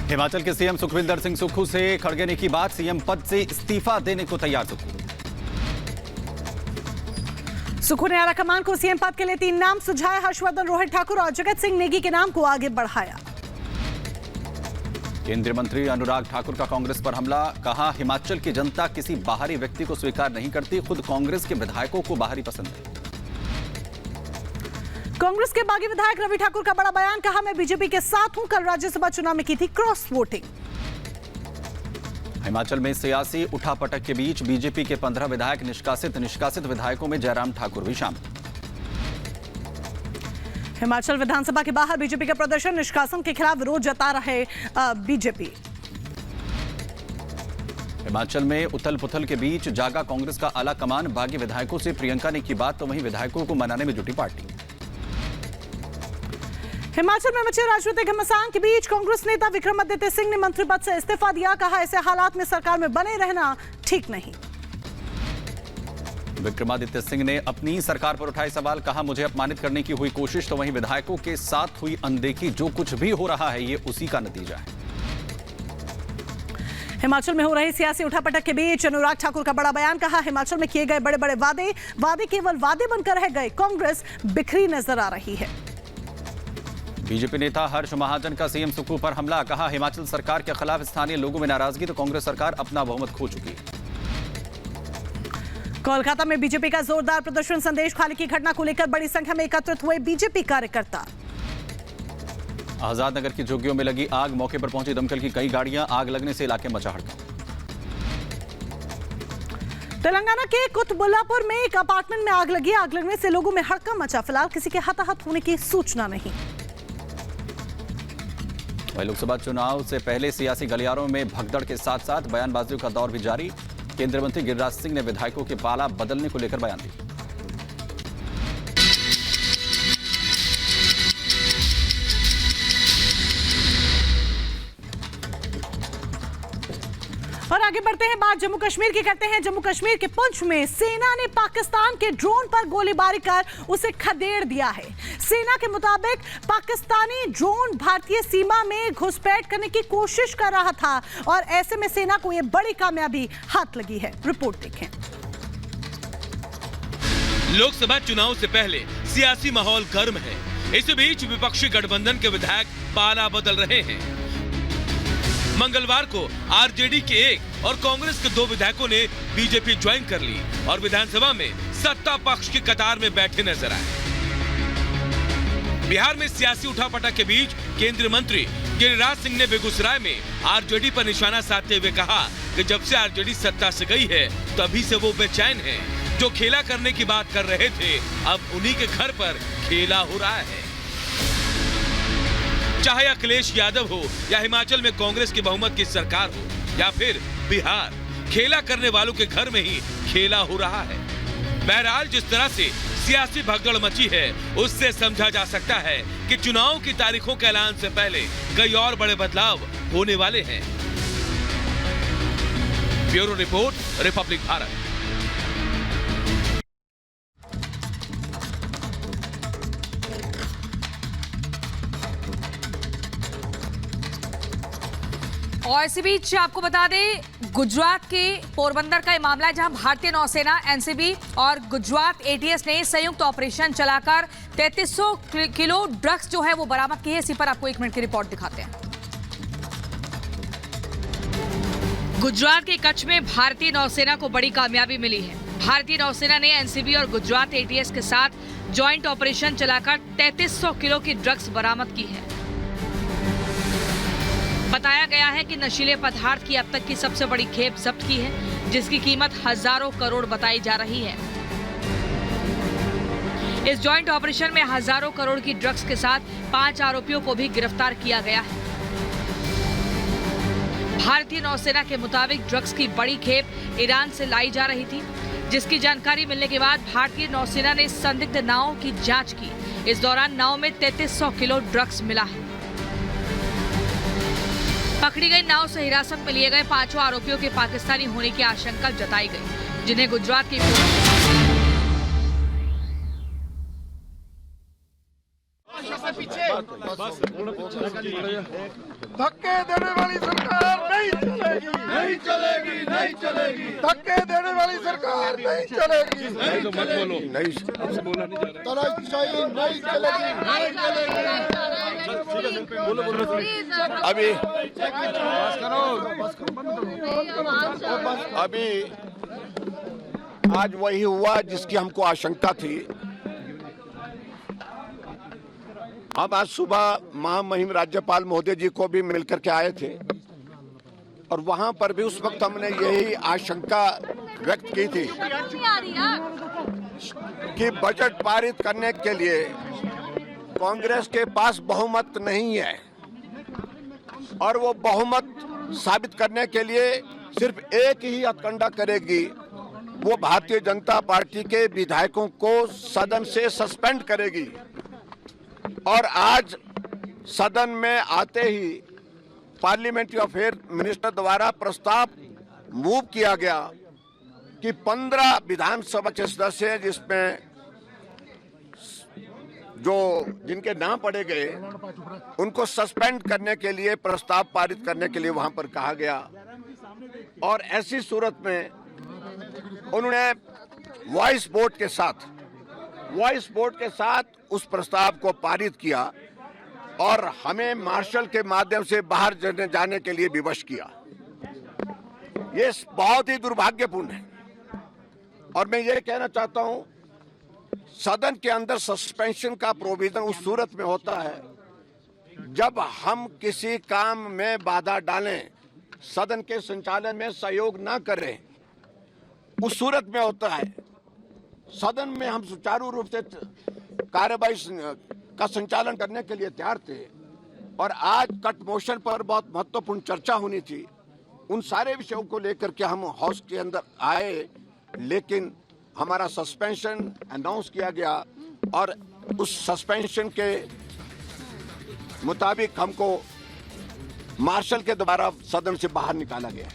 हिमाचल के सीएम सुखविंदर सिंह सुक्खू से खड़गे ने की बात, सीएम पद से इस्तीफा देने को तैयार सुक्खू ने आलाकमान को सीएम पद के लिए 3 नाम सुझाए। हर्षवर्धन, रोहित ठाकुर और जगत सिंह नेगी के नाम को आगे बढ़ाया। केंद्रीय मंत्री अनुराग ठाकुर का कांग्रेस पर हमला, कहा हिमाचल की जनता किसी बाहरी व्यक्ति को स्वीकार नहीं करती, खुद कांग्रेस के विधायकों को बाहरी पसंद है। कांग्रेस के बागी विधायक रवि ठाकुर का बड़ा बयान, कहा मैं बीजेपी के साथ हूं, कल राज्यसभा चुनाव में की थी क्रॉस वोटिंग। हिमाचल में सियासी उठापटक के बीच बीजेपी के 15 विधायक निष्कासित विधायकों में जयराम ठाकुर भी शामिल। हिमाचल विधानसभा के बाहर बीजेपी का प्रदर्शन, निष्कासन के खिलाफ विरोध जता रहे बीजेपी। हिमाचल में उथल पुथल के बीच जागा कांग्रेस का आला कमान, बागी विधायकों से प्रियंका ने की बात तो वहीं विधायकों को मनाने में जुटी पार्टी। हिमाचल में मचे राजनीतिक घमासान के बीच कांग्रेस नेता विक्रमादित्य सिंह ने मंत्री पद से इस्तीफा दिया, कहा ऐसे हालात में सरकार में बने रहना ठीक नहीं। विक्रमादित्य सिंह ने अपनी सरकार पर उठाए सवाल, कहा मुझे अपमानित करने की हुई कोशिश तो वहीं विधायकों के साथ हुई अनदेखी, जो कुछ भी हो रहा है ये उसी का नतीजा है। हिमाचल में हो रही सियासी उठापटक के बीच अनुराग ठाकुर का बड़ा बयान, कहा हिमाचल में किए गए बड़े बड़े वादे केवल वादे बनकर रह गए, कांग्रेस बिखरी नजर आ रही है। बीजेपी नेता हर्ष महाजन का सीएम सुक्खू पर हमला, कहा हिमाचल सरकार के खिलाफ स्थानीय लोगों में नाराजगी तो कांग्रेस सरकार अपना बहुमत खो चुकी है। कोलकाता में बीजेपी का जोरदार प्रदर्शन, संदेश खाली की घटना को लेकर बड़ी संख्या में एकत्रित हुए बीजेपी कार्यकर्ता। आजाद नगर की झुग्गियों में लगी आग, मौके पर पहुंची दमकल की कई गाड़ियां, आग लगने से इलाके मचा हड़कंप। तेलंगाना के कुतबुल्लापुर में एक अपार्टमेंट में आग लगी, आग लगने से लोगों में हड़कंप मचा, फिलहाल किसी के हताहत होने की सूचना नहीं। लोकसभा चुनाव से पहले सियासी गलियारों में भगदड़ के साथ साथ बयानबाजियों का दौर भी जारी, केंद्रीय मंत्री गिरिराज सिंह ने विधायकों के पाला बदलने को लेकर बयान दिया। और आगे बढ़ते हैं, बात जम्मू कश्मीर की करते हैं। जम्मू कश्मीर के पुंछ में सेना ने पाकिस्तान के ड्रोन पर गोलीबारी कर उसे खदेड़ दिया है। सेना के मुताबिक पाकिस्तानी ड्रोन भारतीय सीमा में घुसपैठ करने की कोशिश कर रहा था और ऐसे में सेना को यह बड़ी कामयाबी हाथ लगी है। रिपोर्ट देखें। लोकसभा चुनाव से पहले सियासी माहौल गर्म है, इस बीच विपक्षी गठबंधन के विधायक पाला बदल रहे हैं। मंगलवार को आरजेडी के 1 और कांग्रेस के 2 विधायकों ने बीजेपी ज्वाइन कर ली और विधानसभा में सत्ता पक्ष की कतार में बैठे नजर आए। बिहार में सियासी उठापटक के बीच केंद्रीय मंत्री गिरिराज सिंह ने बेगूसराय में आरजेडी पर निशाना साधते हुए कहा कि जब से आरजेडी सत्ता से गई है तभी से वो बेचैन है। जो खेला करने की बात कर रहे थे अब उन्हीं के घर पर खेला हो रहा है। चाहे अखिलेश यादव हो या हिमाचल में कांग्रेस की बहुमत की सरकार हो या फिर बिहार, खेला करने वालों के घर में ही खेला हो रहा है। बहरहाल जिस तरह से सियासी भगदड़ मची है उससे समझा जा सकता है कि चुनाव की तारीखों के ऐलान से पहले कई और बड़े बदलाव होने वाले हैं। Bureau report, Republic Bharat. और इसी बीच आपको बता दें, गुजरात के पोरबंदर का ये मामला है जहां भारतीय नौसेना, एनसीबी और गुजरात एटीएस ने संयुक्त ऑपरेशन चलाकर 3300 किलो ड्रग्स जो है वो बरामद की है। इसी पर आपको 1 मिनट की रिपोर्ट दिखाते हैं। गुजरात के कच्छ में भारतीय नौसेना को बड़ी कामयाबी मिली है। भारतीय नौसेना ने एनसीबी और गुजरात एटीएस के साथ ज्वाइंट ऑपरेशन चलाकर 3300 किलो की ड्रग्स बरामद की है। बताया गया है कि नशीले पदार्थ की अब तक की सबसे बड़ी खेप जब्त की है, जिसकी कीमत हजारों करोड़ बताई जा रही है। इस जॉइंट ऑपरेशन में हजारों करोड़ की ड्रग्स के साथ 5 आरोपियों को भी गिरफ्तार किया गया है। भारतीय नौसेना के मुताबिक ड्रग्स की बड़ी खेप ईरान से लाई जा रही थी, जिसकी जानकारी मिलने के बाद भारतीय नौसेना ने संदिग्ध नावों की जांच की। इस दौरान नाव में 3300 किलो ड्रग्स मिला है। पकड़ी गई नाव से हिरासत में लिए गए 5 आरोपियों के पाकिस्तानी होने की आशंका जताई गई, जिन्हें गुजरात की धक्के देने वाले चलेगी, नहीं चलेगी। धक्के देने वाली सरकार नहीं चलेगी, नहीं चलेगी, नहीं तनाशाही नहीं चलेगी, नहीं चलेगी। अभी आज वही हुआ जिसकी हमको आशंका थी। हम आज सुबह महामहिम राज्यपाल महोदय जी को भी मिलकर के आए थे और वहां पर भी उस वक्त हमने यही आशंका व्यक्त की थी कि बजट पारित करने के लिए कांग्रेस के पास बहुमत नहीं है और वो बहुमत साबित करने के लिए सिर्फ एक ही हथकंडा करेगी, वो भारतीय जनता पार्टी के विधायकों को सदन से सस्पेंड करेगी। और आज सदन में आते ही पार्लियामेंट्री अफेयर मिनिस्टर द्वारा प्रस्ताव मूव किया गया कि 15 विधानसभा के सदस्य हैं जिसमें जिनके नाम पढ़े गए उनको सस्पेंड करने के लिए प्रस्ताव पारित करने के लिए वहां पर कहा गया। और ऐसी सूरत में उन्होंने वॉइस वोट के साथ उस प्रस्ताव को पारित किया और हमें मार्शल के माध्यम से बाहर जाने के लिए विवश किया। ये बहुत ही दुर्भाग्यपूर्ण है और मैं ये कहना चाहता हूं, सदन के अंदर सस्पेंशन का प्रोविजन उस सूरत में होता है जब हम किसी काम में बाधा डालें, सदन के संचालन में सहयोग ना करें, उस सूरत में होता है। सदन में हम सुचारू रूप से कार्यवाही का संचालन करने के लिए तैयार थे और आज कट मोशन पर बहुत महत्वपूर्ण चर्चा होनी थी। उन सारे विषयों को लेकर के हम हाउस के अंदर आए, लेकिन हमारा सस्पेंशन अनाउंस किया गया और उस सस्पेंशन के मुताबिक हमको मार्शल के द्वारा सदन से बाहर निकाला गया।